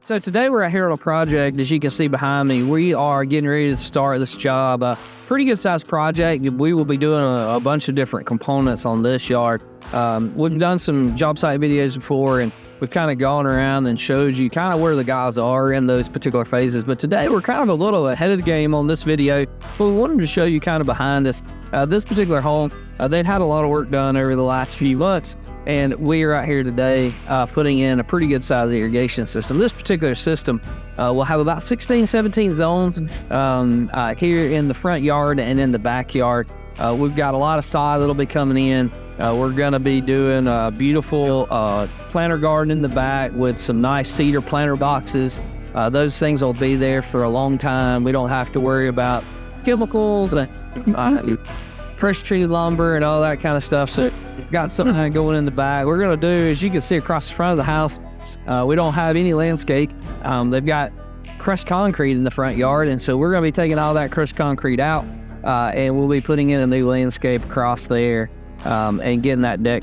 So today we're out here on a project. As you can see behind me, we are getting ready to start this job. Pretty good sized project. We will be doing a bunch of different components on this yard. We've done some job site videos before, and we've kind of gone around and showed you kind of where the guys are in those particular phases. But today we're kind of a little ahead of the game on this video, but we wanted to show you kind of behind us. This particular home, they've had a lot of work done over the last few months. And we are out here today putting in a pretty good size irrigation system. This particular system will have about 16, 17 zones here in the front yard and in the backyard. We've got a lot of sod that'll be coming in. We're gonna be doing a beautiful planter garden in the back with some nice cedar planter boxes. Those things will be there for a long time. We don't have to worry about chemicals, fresh treated lumber and all that kind of stuff. So got something going in the back. We're going to do, as you can see across the front of the house, we don't have any landscape. They've got crushed concrete in the front yard, and so we're going to be taking all that crushed concrete out, and we'll be putting in a new landscape across there and getting that deck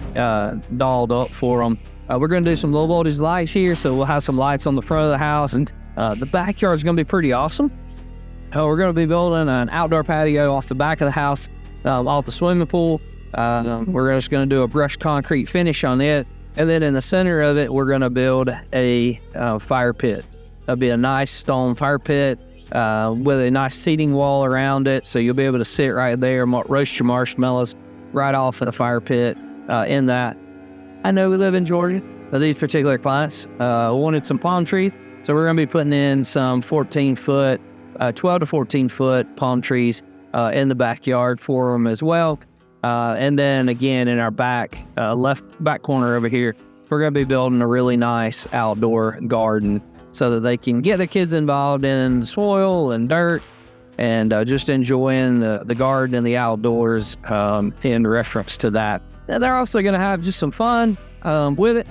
dolled up for them. We're going to do some low voltage lights here, so we'll have some lights on the front of the house, and the backyard is going to be pretty awesome. We're going to be building an outdoor patio off the back of the house, off the swimming pool. We're just going to do a brushed concrete finish on it, and then in the center of it we're going to build a fire pit. That'll be a nice stone fire pit with a nice seating wall around it, so you'll be able to sit right there and roast your marshmallows right off of the fire pit in that. I know we live in Georgia, but these particular clients wanted some palm trees, so we're going to be putting in some 12 to 14 foot palm trees in the backyard for them as well. And then again, in our left back corner over here, we're going to be building a really nice outdoor garden so that they can get their kids involved in soil and dirt and just enjoying the garden and the outdoors in reference to that. And they're also going to have just some fun with it.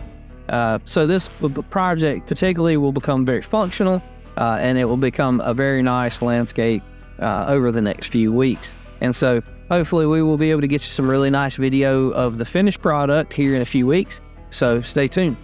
So this project particularly will become very functional, and it will become a very nice landscape over the next few weeks. And so hopefully we will be able to get you some really nice video of the finished product here in a few weeks. So stay tuned.